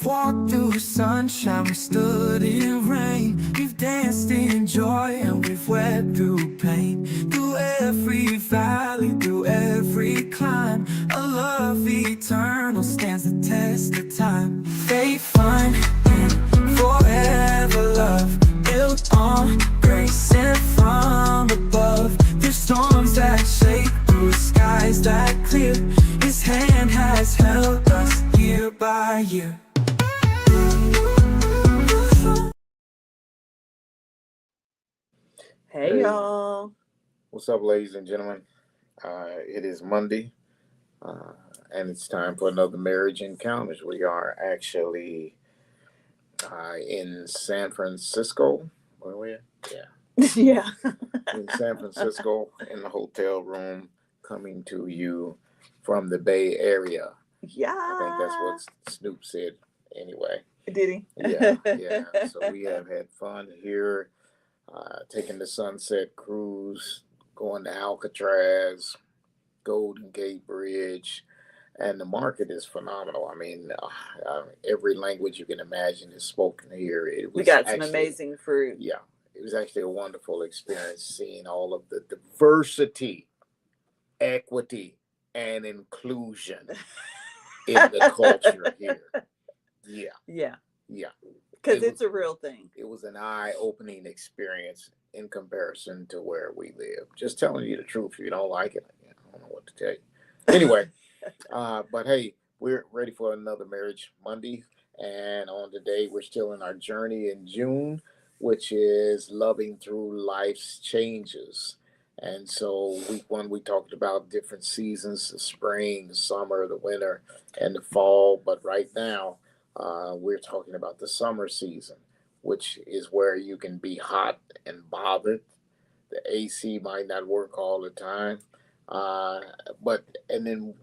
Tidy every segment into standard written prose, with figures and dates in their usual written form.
walked through sunshine, we stood in rain. We've danced in joy and we've wept through pain. Through every valley, through every climb, a love eternal stands the test of time. Faith, fun, and forever love, built on grace sent from above. There's storms that shake through skies that clear. His hand has held us year by year. Hey, y'all. What's up, ladies and gentlemen? It is Monday, and it's time for another Marriage Encounters. We are actually in San Francisco. Where are we at? Yeah. Yeah. In San Francisco, in the hotel room, coming to you from the Bay Area. Yeah. I think that's what Snoop said anyway. Did he? Yeah. So we have had fun here, taking the Sunset Cruise, going to Alcatraz, Golden Gate Bridge, and the market is phenomenal. I mean, every language you can imagine is spoken here. We got some amazing fruit. Yeah, it was actually a wonderful experience seeing all of the diversity, equity, and inclusion in the culture here. Yeah. Because it's a real thing. It was an eye-opening experience in comparison to where we live. Just telling you the truth. If you don't like it, I don't know what to tell you. Anyway, but hey, we're ready for another Marriage Monday. And on today, we're still in our journey in June, which is loving through life's changes. And so week one, we talked about different seasons, the spring, the summer, the winter, and the fall. But right now, we're talking about the summer season, which is where you can be hot and bothered. The AC might not work all the time. And then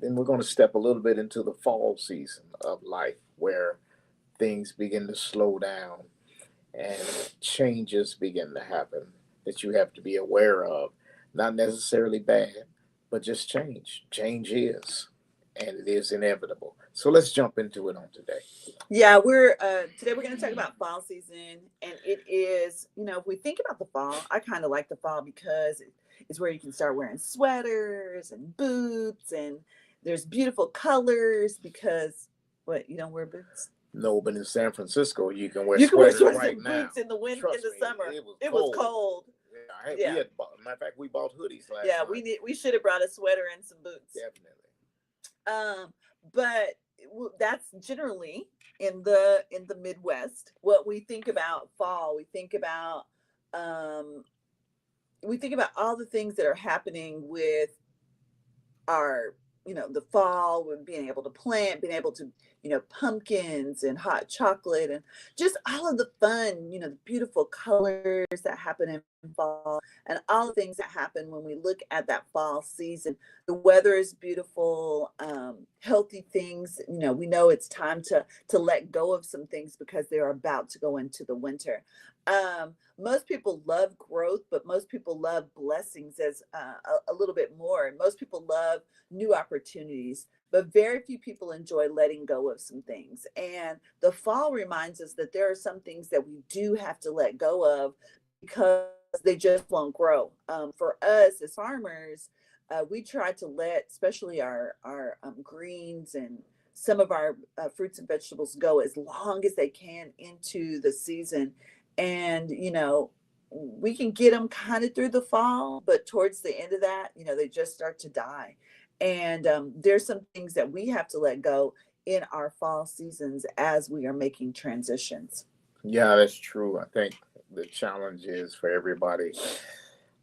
we're going to step a little bit into the fall season of life where things begin to slow down and changes begin to happen that you have to be aware of. Not necessarily bad, but just change. Change is, and it is inevitable. So let's jump into it on today. Yeah, today we're going to talk about fall season, and it is, if we think about the fall, I kind of like the fall because it's where you can start wearing sweaters and boots, and there's beautiful colors because you don't wear boots? No, but in San Francisco, you can wear sweaters right now. Boots in the winter, in the summer. It was cold. Yeah, matter of fact, we bought hoodies last night. Yeah, we should have brought a sweater and some boots. Definitely. But that's generally in the Midwest. What we think about fall, we think about all the things that are happening with our, the fall, with being able to plant, being able to, pumpkins and hot chocolate and just all of the fun, the beautiful colors that happen in fall and all the things that happen when we look at that fall season. The weather is beautiful, healthy things. We know it's time to let go of some things because they're about to go into the winter. Most people love growth, but most people love blessings as a little bit more. Most people love new opportunities, but very few people enjoy letting go of some things. And the fall reminds us that there are some things that we do have to let go of because they just won't grow. For us as farmers, we try to let, especially our greens and some of our fruits and vegetables go as long as they can into the season. And, we can get them kind of through the fall, but towards the end of that, they just start to die. And there's some things that we have to let go in our fall seasons as we are making transitions. Yeah, that's true. I think the challenge is for everybody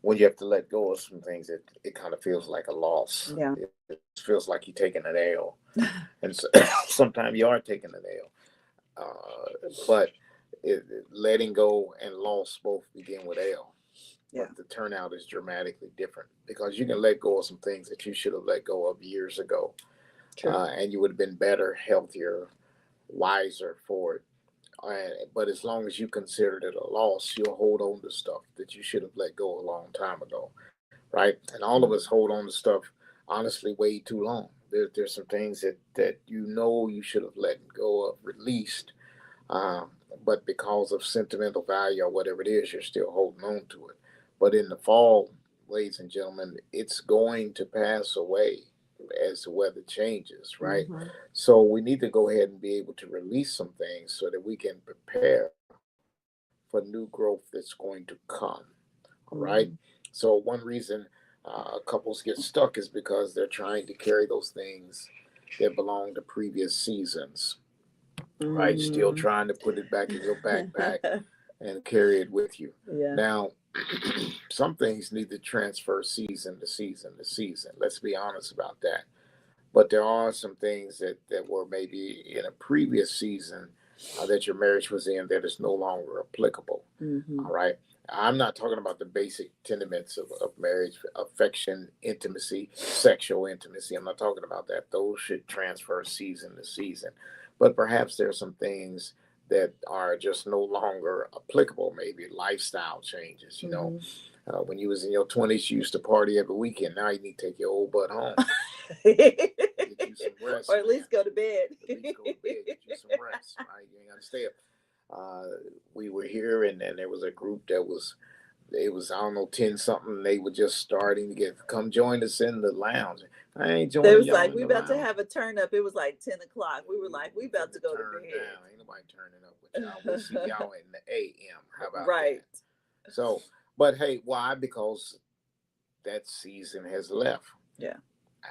when you have to let go of some things, it kind of feels like a loss. Yeah. It feels like you're taking an L. And so, sometimes you are taking an L. But letting go and loss both begin with L. Yeah. But the turnout is dramatically different because you can let go of some things that you should have let go of years ago. And you would have been better, healthier, wiser for it. But as long as you considered it a loss, you'll hold on to stuff that you should have let go a long time ago, right? And all of us hold on to stuff honestly way too long. There's some things that you should have let go of, released, um, but because of sentimental value or whatever it is, you're still holding on to it. But in the fall, ladies and gentlemen, it's going to pass away as the weather changes, right? Hmm. So we need to go ahead and be able to release some things so that we can prepare for new growth that's going to come. All right. Hmm. So one reason couples get stuck is because they're trying to carry those things that belong to previous seasons, right? Still Mm. trying to put it back in your backpack and carry it with you. Yeah. Now, some things need to transfer season to season to season. Let's be honest about that. But there are some things that were maybe in a previous season that your marriage was in that is no longer applicable. Hmm. All right. I'm not talking about the basic tenements of marriage, affection, intimacy, sexual intimacy. I'm not talking about that. Those should transfer season to season. But perhaps there are some things that are just no longer applicable, maybe lifestyle changes. Hmm. When you was in your 20s, you used to party every weekend. Now you need to take your old butt home. Get you some rest, Or at man. least go to bed. At least go to bed, get you some rest, right? You ain't got to stay up. We were here, and there was a group that was, it was, I don't know, 10 something. They were just starting to come join us in the lounge. I ain't They joining was y'all like, in we the about to lounge. have a turn up. It was like 10 o'clock. We were like, we about to go to Turn bed. down. Ain't nobody turning up with y'all. We'll see y'all in the AM. How about Right. that? So, but hey, why? Because that season has left. Yeah.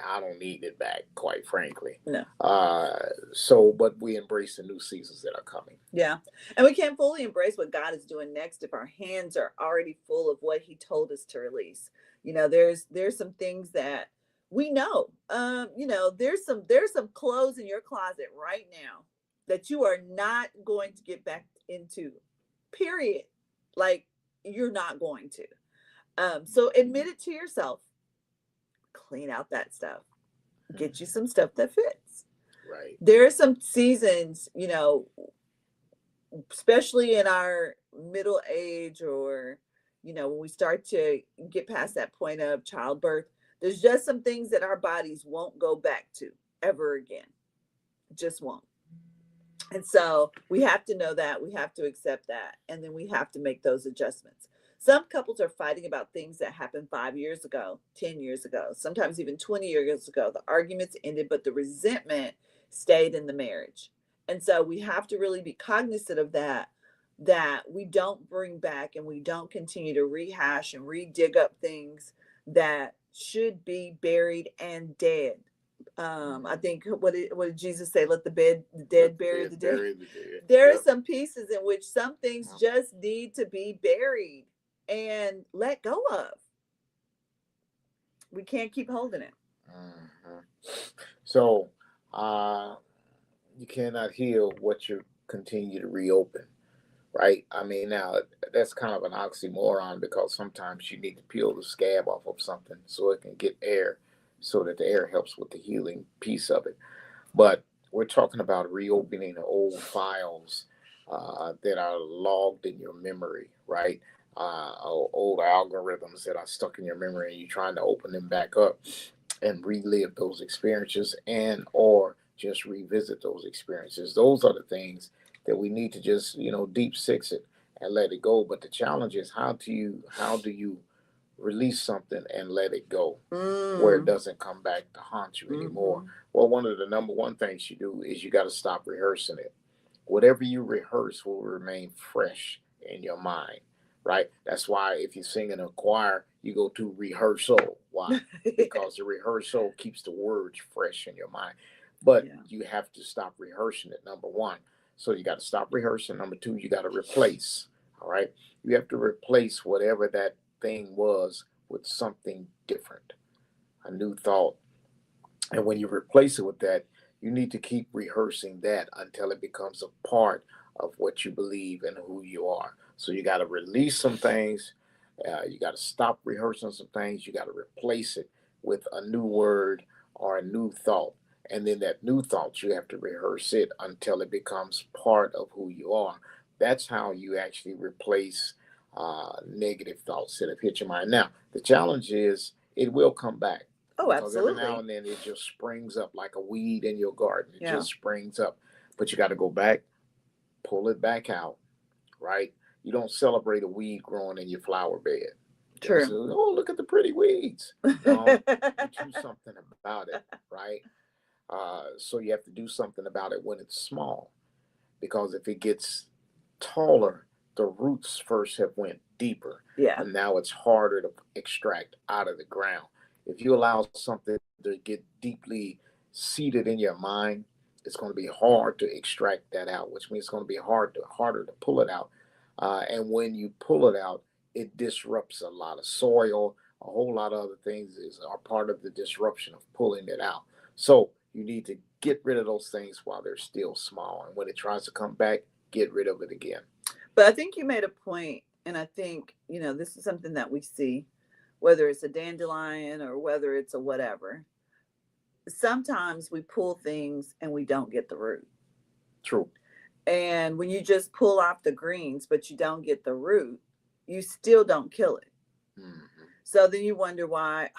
I don't need it back, quite frankly. No. But we embrace the new seasons that are coming. Yeah. And we can't fully embrace what God is doing next if our hands are already full of what he told us to release. There's some things that we know. There's some clothes in your closet right now that you are not going to get back into. Period. Like you're not going to. So admit it to yourself. Clean out that stuff. Get you some stuff that fits. Right. There are some seasons, especially in our middle age or, when we start to get past that point of childbirth, there's just some things that our bodies won't go back to ever again. Just won't. And so we have to know that, we have to accept that, and then we have to make those adjustments. Some couples are fighting about things that happened 5 years ago, 10 years ago, sometimes even 20 years ago. The arguments ended, but the resentment stayed in the marriage. And so we have to really be cognizant of that we don't bring back and we don't continue to rehash and re-dig up things that should be buried and dead. I think what did Jesus say? Let the dead bury the dead. Bury the dead. There are Yep. some pieces in which some things just need to be buried and let go of. We can't keep holding it. Mhm. So, you cannot heal what you continue to reopen, right? I mean, now that's kind of an oxymoron because sometimes you need to peel the scab off of something so it can get air, so that the air helps with the healing piece of it. But we're talking about reopening old files that are logged in your memory, right? Old algorithms that are stuck in your memory, and you're trying to open them back up and relive those experiences and or just revisit those experiences. Those are the things that we need to just deep six it and let it go. But the challenge is how do you release something and let it go where it doesn't come back to haunt you anymore. Well, one of the number one things you do is you got to stop rehearsing it. Whatever you rehearse will remain fresh in your mind, right? That's why if you sing in a choir, you go to rehearsal. Why? Because the rehearsal keeps the words fresh in your mind. But Yeah. you have to stop rehearsing it, number one. So you got to stop rehearsing. Number two, you got to replace. All right. You have to replace whatever that thing was with something different, a new thought. And when you replace it with that, you need to keep rehearsing that until it becomes a part of what you believe and who you are. So you got to release some things. You got to stop rehearsing some things. You got to replace it with a new word or a new thought. And then that new thought, you have to rehearse it until it becomes part of who you are. That's how you actually replace negative thoughts that have hit your mind. Now, the challenge is it will come back. Oh, because every now absolutely. and then it just springs up like a weed in your garden. It Yeah, just springs up, but you got to go back, pull it back out, right? You don't celebrate a weed growing in your flower bed. Just true. oh, look at the pretty weeds. No, you do something about it, right? So you have to do something about it when it's small, because if it gets taller, the roots first have went deeper, Yeah, and now it's harder to extract out of the ground. If you allow something to get deeply seated in your mind, it's going to be hard to extract that out, which means it's going to be harder to pull it out. And when you pull it out, it disrupts a lot of soil. A whole lot of other things are part of the disruption of pulling it out. So you need to get rid of those things while they're still small, and when it tries to come back, get rid of it again. but I think you made a point, and I think, this is something that we see, whether it's a dandelion or whether it's a whatever. Sometimes we pull things and we don't get the root. True. And when you just pull off the greens, but you don't get the root, you still don't kill it. Hmm. So then you wonder why,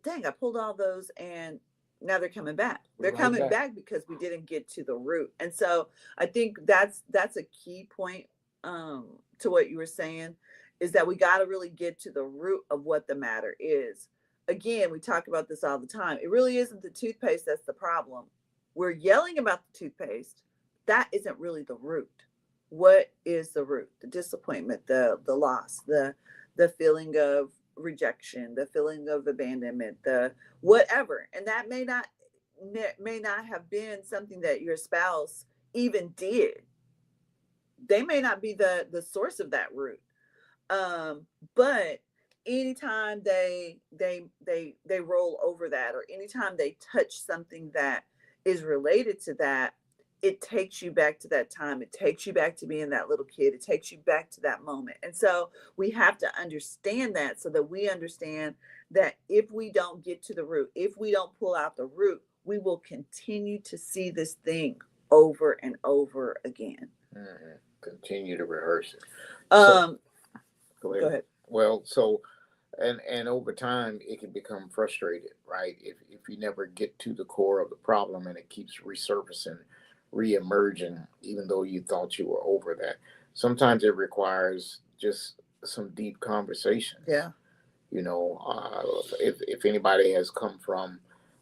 dang, I pulled all those and now they're coming back. They're Right coming back. back because we didn't get to the root. And so I think that's a key point, to what you were saying, is that we got to really get to the root of what the matter is. Again, we talk about this all the time. It really isn't the toothpaste that's the problem. We're yelling about the toothpaste. That isn't really the root. What is the root? The disappointment, the loss, the feeling of rejection, the feeling of abandonment, the whatever. And that may not have been something that your spouse even did. They may not be the source of that root. But anytime they roll over that, or anytime they touch something that is related to that, it takes you back to that time. It takes you back to being that little kid. It takes you back to that moment. And so we have to understand that, so that we understand that if we don't get to the root, if we don't pull out the root, we will continue to see this thing over and over again. Hmm. Continue to rehearse it. So Um, go Go ahead. ahead. Well, so and over time it can become frustrated, right? If you never get to the core of the problem and it keeps resurfacing, re-emerging, even though you thought you were over that. Sometimes it requires just some deep conversations. Yeah. If anybody has come from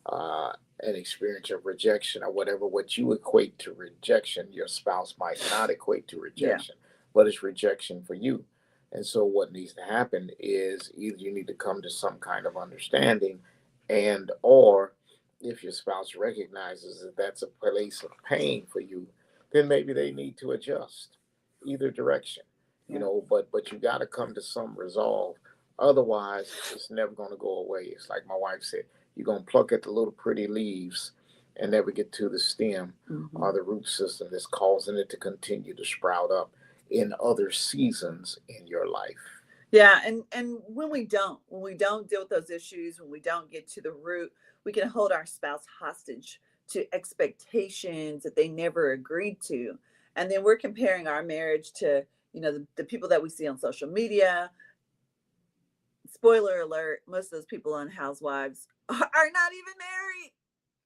uh, an experience of rejection or whatever, what you equate to rejection, your spouse might not equate to Yeah. rejection, but it's rejection for you. And so, what needs to happen is either you need to come to some kind of understanding, and or if your spouse recognizes that that's a place of pain for you, then maybe they need to adjust either direction. Yeah. But you got to come to some resolve. Otherwise, it's never going to go away. It's like my wife said, you're going to pluck at the little pretty leaves and never get to the stem Hmm. or the root system that's causing it to continue to sprout up in other seasons in your life. Yeah, and when we don't deal with those issues, when we don't get to the root, we can hold our spouse hostage to expectations that they never agreed to. And then we're comparing our marriage to, the people that we see on social media. Spoiler alert, most of those people on Housewives are not even married.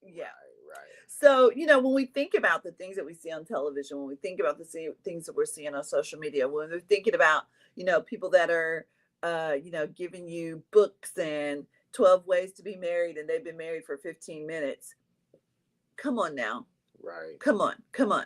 Yeah. Right, right. So, when we think about the things that we see on television, when we think about things that we're seeing on social media, when we're thinking about, people that are, giving you books and 12 ways to be married, and they've been married for 15 minutes. Come on now. Right. Come on. Come on.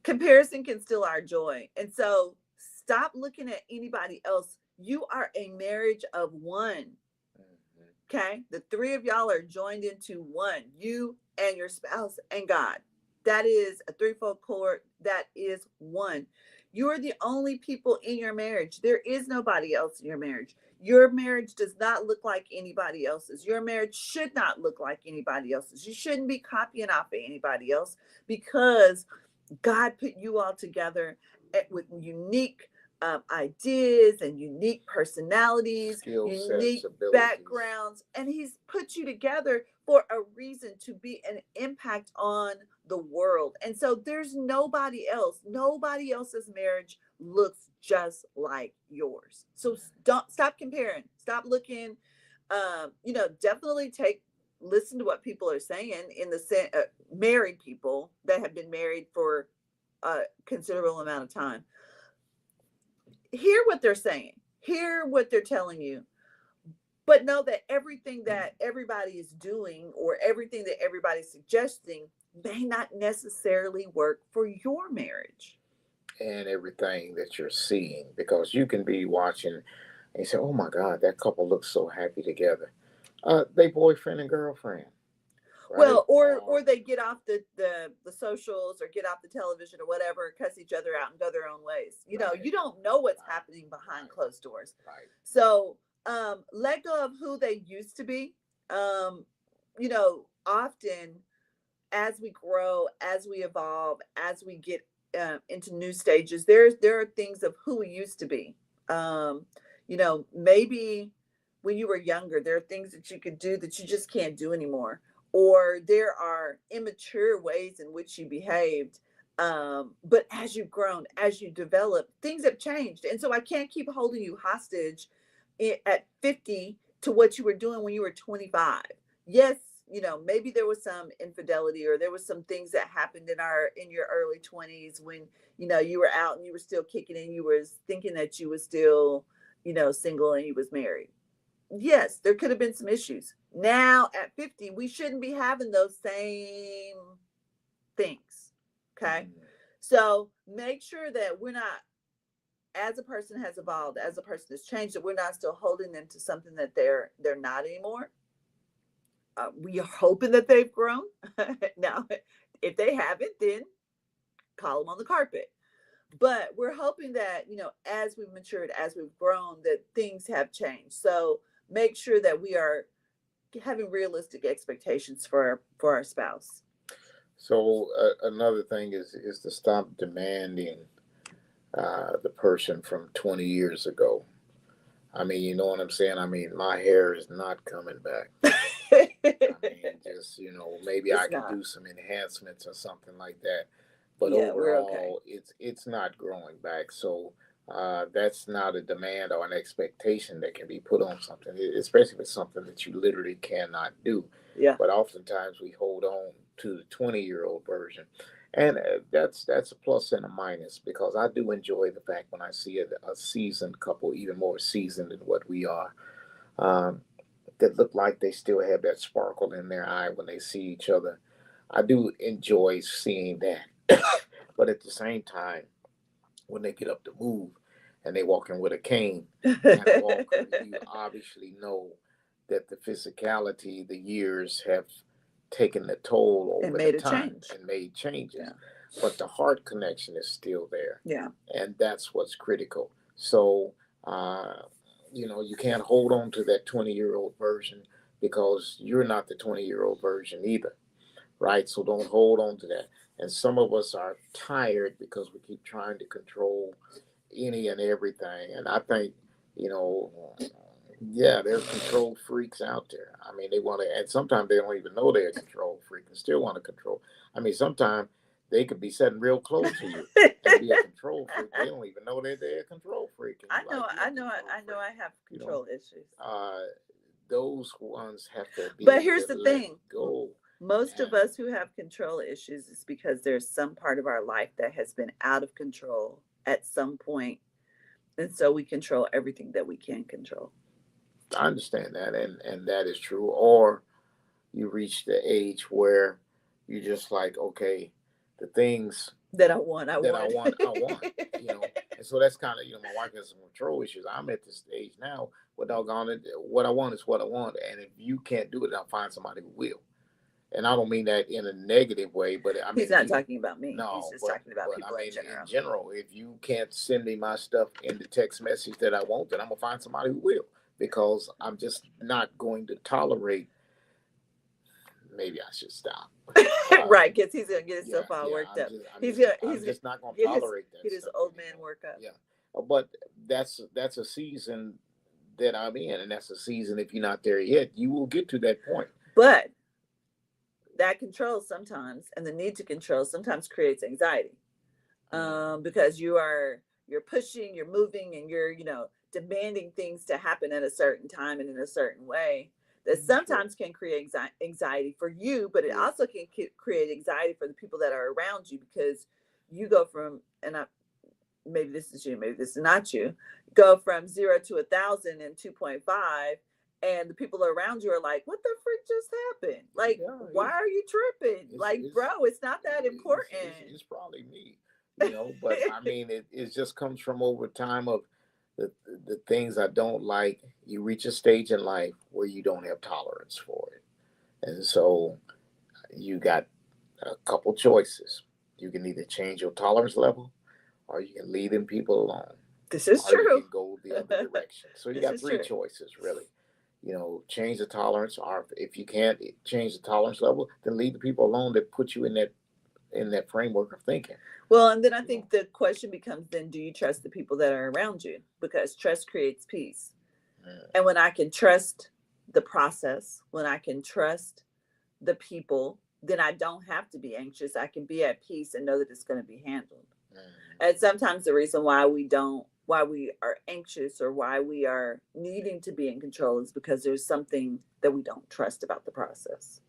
Comparison can steal our joy. And so stop looking at anybody else. You are a marriage of one. Mhm. Okay. The three of y'all are joined into one, you and your spouse and God. That is a threefold cord. That is one. You are the only people in your marriage. There is nobody else in your marriage. Your marriage does not look like anybody else's. Your marriage should not look like anybody else's. You shouldn't be copying off of anybody else, because God put you all together with unique ideas and unique personalities, Skill sets, unique abilities. backgrounds, and He's put you together for a reason, to be an impact on the world. And so there's nobody else. Nobody else's marriage looks just like yours. So don't stop comparing. Stop looking definitely listen to what people are saying in the married people that have been married for a considerable amount of time. Hear what they're saying, hear what they're telling you, but know that everything that everybody is doing or everything that everybody's suggesting may not necessarily work for your marriage. And everything that you're seeing, because you can be watching and you say, "Oh my God, that couple looks so happy together." They boyfriend and girlfriend, right? Well, or they get off the socials or get off the television or whatever, cuss each other out and go their own ways. You Right, don't know what's right, happening behind right, closed doors. right. So let go of who they used to be. Often as we grow, as we evolve, as we get into new stages, there are things of who we used to be. Maybe when you were younger, there are things that you could do that you just can't do anymore, or there are immature ways in which you behaved. But as you've grown, as you develop, things have changed, and so I can't keep holding you hostage at 50 to what you were doing when you were 25. Yes, maybe there was some infidelity or there was some things that happened in your early 20s when you were out and you were still kicking and you were thinking that you was still single and you was married. Yes, there could have been some issues. Now at 50, we shouldn't be having those same things. Okay, Mhm. so make sure that we're not, as a person has evolved, as a person has changed, that we're not still holding them to something that they're not anymore. We are hoping that they've grown. Now, if they haven't, then call them on the carpet. But we're hoping that, as we've matured, as we've grown, that things have changed. So make sure that we are having realistic expectations for our spouse. So another thing is to stop demanding the person from 20 years ago. I mean, you know what I'm saying? I mean, my hair is not coming back. I mean, just, maybe I It's could not. do some enhancements or something like that. But Yeah, we're okay. overall, it's not growing back. So that's not a demand or an expectation that can be put on something, especially if it's something that you literally cannot do. Yeah. But oftentimes we hold on to the 20-year-old version. And that's a plus and a minus, because I do enjoy the fact when I see a seasoned couple, even more seasoned than what we are, um, that look like they still have that sparkle in their eye when they see each other. I do enjoy seeing that. But at the same time, when they get up to move and they walk in with a cane and a walker, you obviously know that the physicality, the years have taken the toll And over the made a time change. and made changes. Yeah. But the heart connection is still there. Yeah. And that's what's critical. So, uh, you can't hold on to that 20-year-old version, because you're not the 20-year-old version either, right? So don't hold on to that. And some of us are tired because we keep trying to control any and everything. And I think, you know, yeah, there's control freaks out there. I mean, they want to, and sometimes they don't even know they're a control freak and still want to control. I mean, sometimes they could be sitting real close to you and be a control freak. They don't even know that they're a control freak. And I you're know, like, you're a control I know, freak. I have You know, control issues. those ones have to be But able here's to the let thing: go. most of And us who have control issues is because there's some part of our life that has been out of control at some point, and so we control everything that we can control. I understand that, and that is true. Or you reach the age where you just like, okay, the things That I want, I that I want. want, I want, you know. And so that's kind of, my wife has some control issues. I'm at this stage now where doggone it, what I want is what I want. And if you can't do it, I'll find somebody who will. And I don't mean that in a negative way, but I He's mean, if not you, talking about me. He's no, just talking about but I people in mean, in general. general, if you can't send me my stuff in the text message that I want, then I'm gonna find somebody who will, because I'm just not going to tolerate. Maybe I should stop. Right, because he's gonna get Yeah, himself all yeah. worked I'm up. just, I'm He's just, gonna I'm just not gonna get his tolerate that get his stuff old man anymore. work up. Yeah, but that's a season that I'm in, and that's a season. If you're not there yet, you will get to that point. But that control sometimes, and the need to control sometimes, creates anxiety, because you're pushing, you're moving, and you're demanding things to happen at a certain time and in a certain way that sometimes can create anxiety for you, but it also can create anxiety for the people that are around you, because you go from, and maybe this is you, maybe this is not you, go from 0 to 1,000 in 2.5, and the people around you are like, what the freak just happened? Like, why are you tripping? Like, bro, it's not that important. It's probably me, but I mean, it just comes from over time of the things I don't like. You reach a stage in life where you don't have tolerance for it. And so you got a couple choices. You can either change your tolerance level, or you can leave them people alone. This is true. You can go the other direction. So you got three choices, really. Change the tolerance, or if you can't change the tolerance level, then leave the people alone that put you in that framework of thinking. Well, and then I think the question becomes, then do you trust the people that are around you? Because trust creates peace. And when I can trust the process, when I can trust the people, then I don't have to be anxious. I can be at peace and know that it's going to be handled. And sometimes the reason why we are anxious or why we are needing to be in control is because there's something that we don't trust about the process.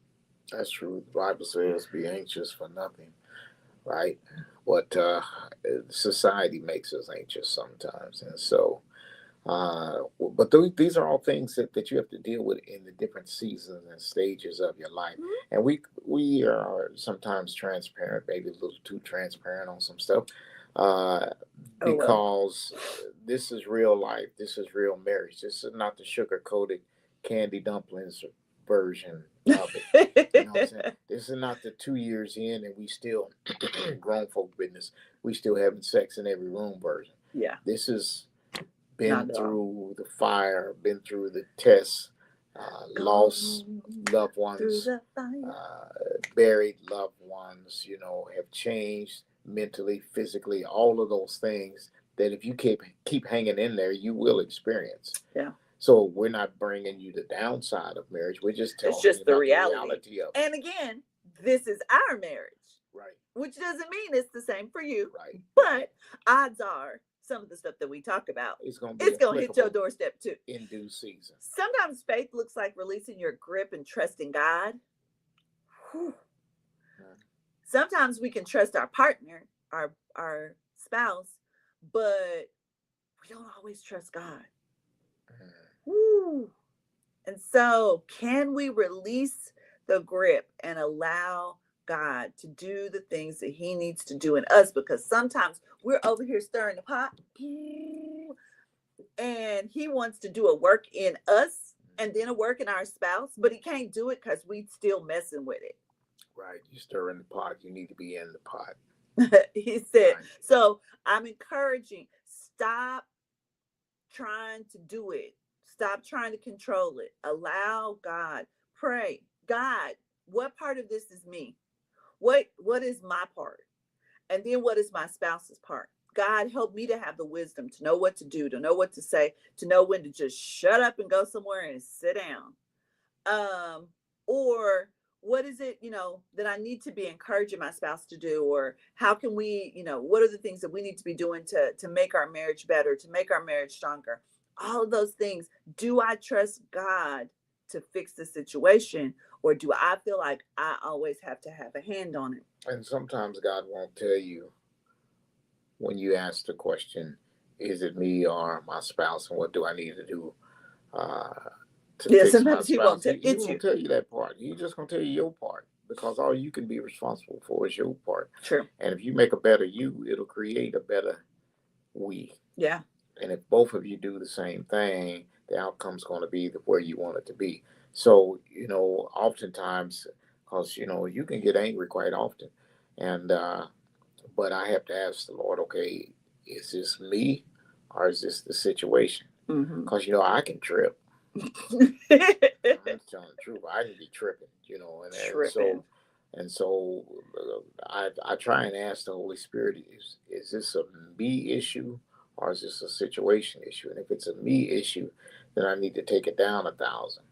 That's true. The Bible says, be anxious for nothing, right? But society makes us anxious sometimes. And so, but these are all things that you have to deal with in the different seasons and stages of your life. And we are sometimes transparent, maybe a little too transparent on some stuff, because this is real life. This is real marriage. This is not the sugar-coated candy dumplings version of it. You know what I'm saying? This is not the 2 years in and we still grown folk business. We still having sex in every room version. Yeah. This is been through the fire, been through the tests, lost loved ones, buried loved ones, have changed mentally, physically, all of those things that if you keep hanging in there, you will experience. Yeah. So we're not bringing you the downside of marriage. We're just telling you about the reality of it. And again, this is our marriage. Right. Which doesn't mean it's the same for you. Right. But odds are some of the stuff that we talk about, it's going to hit your doorstep too. In due season. Sometimes faith looks like releasing your grip and trusting God. Sometimes we can trust our partner, our spouse, but we don't always trust God. And so can we release the grip and allow God to do the things that he needs to do in us? Because sometimes we're over here stirring the pot and he wants to do a work in us and then a work in our spouse, but he can't do it because we still messing with it. Right. You stir in the pot, you need to be in the pot. He said, right. So I'm encouraging, stop trying to do it. Stop trying to control it. Allow God. Pray. God, what part of this is me? What is my part? And then what is my spouse's part? God, help me to have the wisdom to know what to do, to know what to say, to know when to just shut up and go somewhere and sit down. Or what is it, that I need to be encouraging my spouse to do? Or how can we, what are the things that we need to be doing to make our marriage better, to make our marriage stronger? All of those things. Do I trust God to fix the situation? Or do I feel like I always have to have a hand on it? And sometimes God won't tell you when you ask the question, is it me or my spouse? And what do I need to do to fix sometimes my spouse? He won't tell you that part. He's just going to tell you your part. Because all you can be responsible for is your part. True. And if you make a better you, it'll create a better we. Yeah. And if both of you do the same thing, the outcome's going to be where you want it to be. So, oftentimes, because, you can get angry quite often. And, but I have to ask the Lord, okay, is this me or is this the situation? Because, I can trip. I'm telling the truth. I can be tripping, and so I try and ask the Holy Spirit, is this a me issue or is this a situation issue? And if it's a me issue, then I need to take it down 1,000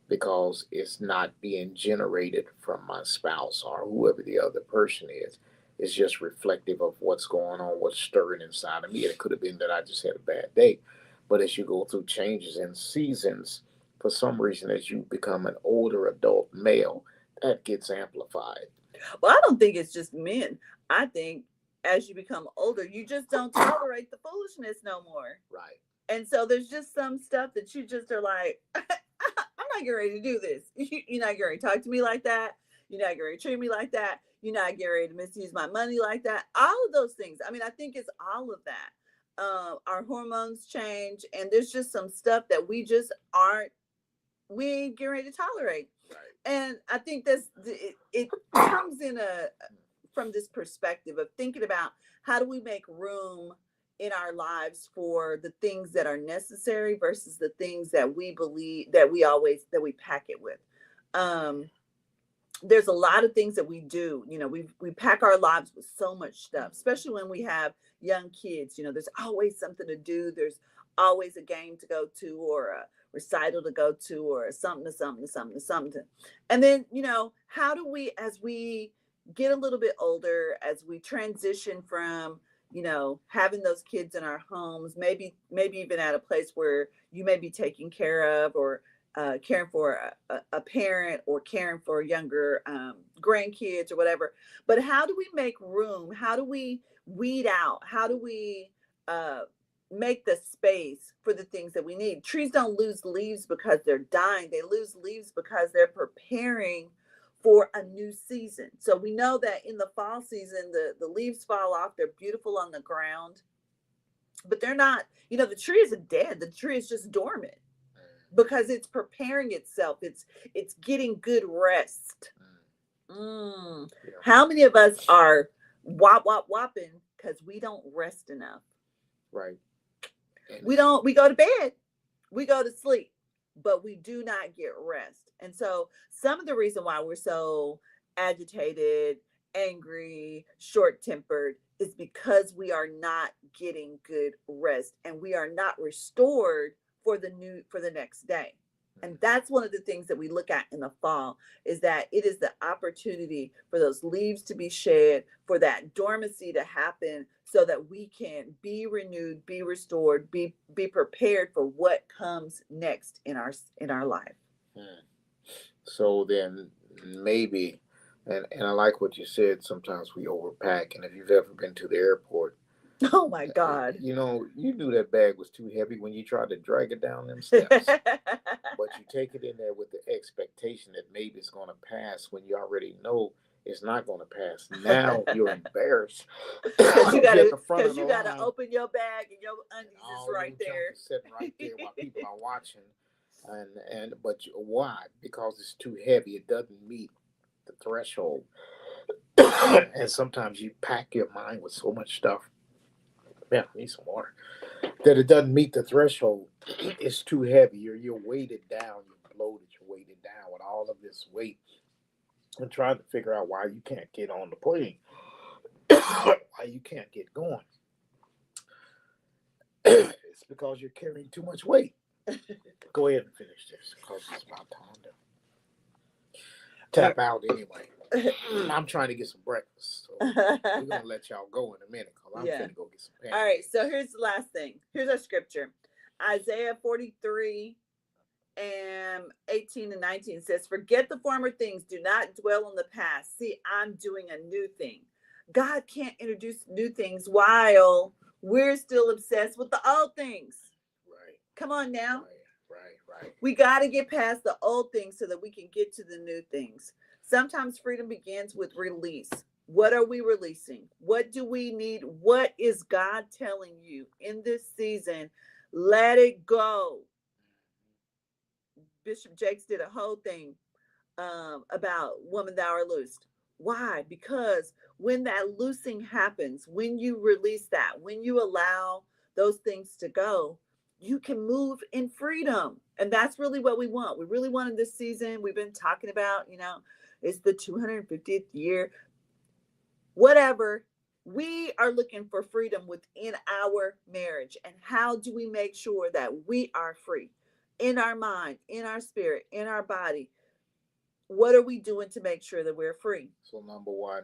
because it's not being generated from my spouse or whoever the other person is. It's just reflective of what's going on, what's stirring inside of me. And it could have been that I just had a bad day. But as you go through changes and seasons, for some reason, as you become an older adult male, that gets amplified. Well, I don't think it's just men. I think as you become older, you just don't tolerate the foolishness no more. Right. And so there's just some stuff that you just are like, I'm not getting ready to do this. You're not getting ready to talk to me like that. You're not getting ready to treat me like that. You're not getting ready to misuse my money like that. All of those things. I mean, I think it's all of that. Our hormones change, and there's just some stuff that we ain't getting ready to tolerate. Right. And I think it comes in from this perspective of thinking about how do we make room in our lives for the things that are necessary versus the things that we believe that we pack it with. There's a lot of things that we do. We pack our lives with so much stuff, especially when we have young kids. There's always something to do. There's always a game to go to, or a recital to go to, or something to something to something to something. And then, how do we, as we get a little bit older, as we transition from, having those kids in our homes, maybe even at a place where you may be taking care of, or caring for a parent, or caring for younger grandkids or whatever. But how do we make room? How do we weed out? How do we make the space for the things that we need? Trees don't lose leaves because they're dying. They lose leaves because they're preparing for a new season. So we know that in the fall season, the leaves fall off. They're beautiful on the ground, but they're not, the tree isn't dead. The tree is just dormant because it's preparing itself. It's getting good rest. Yeah. How many of us are whopping because we don't rest enough? Right. And We go to bed, we go to sleep, but we do not get rest. And so some of the reason why we're so agitated, angry, short-tempered is because we are not getting good rest, and we are not restored for the next day. And that's one of the things that we look at in the fall, is that it is the opportunity for those leaves to be shed, for that dormancy to happen, so that we can be renewed, be restored, be prepared for what comes next in our life. So then maybe, and I like what you said, sometimes we overpack. And if you've ever been to the airport, Oh my God. you knew that bag was too heavy when you tried to drag it down them steps. But you take it in there with the expectation that maybe it's going to pass, when you already know it's not going to pass. Now you're embarrassed Because you at the front of the gotta line. open your bag, and your undies All is right them junk there. is sitting right there while people are watching. Why? Because it's too heavy. It doesn't meet the threshold. And sometimes you pack your mind with so much stuff. Yeah, I need some water. That it doesn't meet the threshold. It's too heavy. You're weighted down. You're bloated. You're weighted down with all of this weight, and trying to figure out why you can't get on the plane, why you can't get going. It's because you're carrying too much weight. Go ahead and finish this, because it's about time to tap out anyway. I'm trying to get some breakfast, so we're gonna let y'all go in a minute, because I'm Yeah. finna go get some pancakes. All right, so here's the last thing. Here's our scripture. Isaiah 43 and 18 and 19 says, "Forget the former things. Do not dwell on the past. See, I'm doing a new thing." God can't introduce new things while we're still obsessed with the old things. Right, Come on now. right. We got to get past the old things so that we can get to the new things. Sometimes freedom begins with release. What are we releasing? What do we need? What is God telling you in this season? Let it go. Bishop Jakes did a whole thing about Woman Thou Art Loosed. Why? Because when that loosing happens, when you release that, when you allow those things to go, you can move in freedom. And that's really what we want. We really want in this season. We've been talking about, it's the 250th year, whatever. We are looking for freedom within our marriage. And how do we make sure that we are free in our mind, in our spirit, in our body? What are we doing to make sure that we're free? So number one,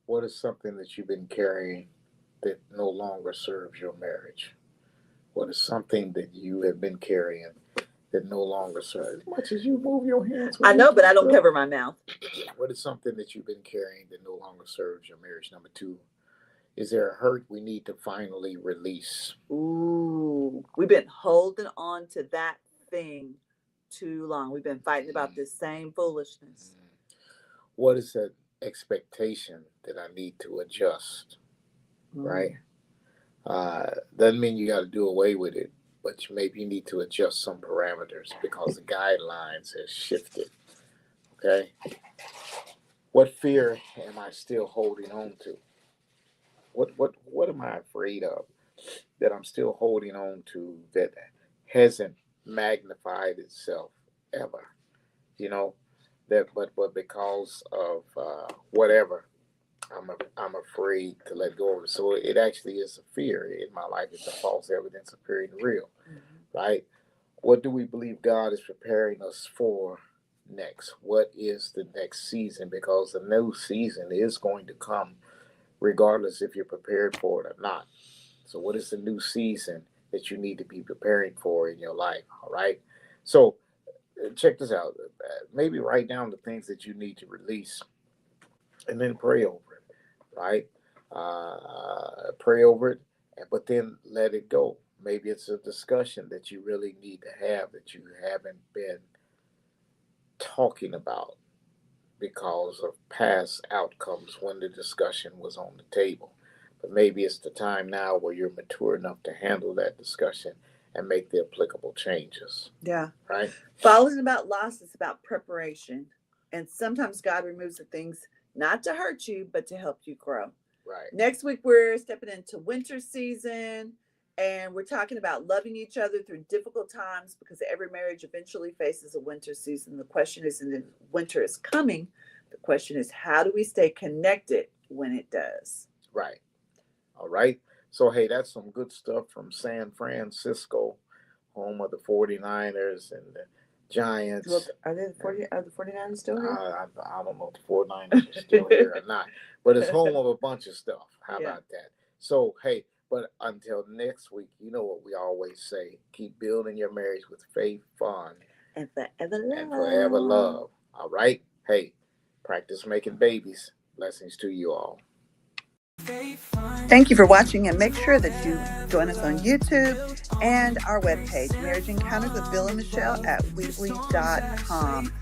what is something that you've been carrying that no longer serves your marriage? What is something that you have been carrying that no longer serves? As much as you move your hands. I know, but I don't cover my mouth. What is something that you've been carrying that no longer serves your marriage? Number two, is there a hurt we need to finally release? Ooh, we've been holding on to that thing too long. We've been fighting about this same foolishness. What is that expectation that I need to adjust? Mm. Right? Doesn't mean you got to do away with it, but maybe you need to adjust some parameters because the guidelines have shifted. Okay? What fear am I still holding on to? What am I afraid of that I'm still holding on to that hasn't magnified itself ever? You know, that but because of whatever, I'm afraid to let go of it. So it actually is a fear in my life. It's a false evidence appearing real, right? What do we believe God is preparing us for next? What is the next season? Because the new season is going to come regardless if you're prepared for it or not. So what is the new season that you need to be preparing for in your life? All right. So check this out. Maybe write down the things that you need to release and then pray over it, right? Pray over it, but then let it go. Maybe it's a discussion that you really need to have that you haven't been talking about because of past outcomes when the discussion was on the table. But maybe it's the time now where you're mature enough to handle that discussion and make the applicable changes. Yeah. Right? Fall isn't about loss, it's about preparation. And sometimes God removes the things not to hurt you, but to help you grow. Right. Next week, we're stepping into winter season. And we're talking about loving each other through difficult times because every marriage eventually faces a winter season. The question isn't if winter is coming. The question is, how do we stay connected when it does? Right. All right. So, hey, that's some good stuff from San Francisco, home of the 49ers and the Giants. Well, are the 49ers still here? I don't know if the 49ers are still here or not, but it's home of a bunch of stuff. How about that? So, hey, but until next week, you know what we always say. Keep building your marriage with faith, fun, and forever love. And forever love. All right? Hey, practice making babies. Blessings to you all. Thank you for watching, and make sure that you join us on YouTube and our webpage, Marriage Encounters with Bill and Michelle at Weebly.com.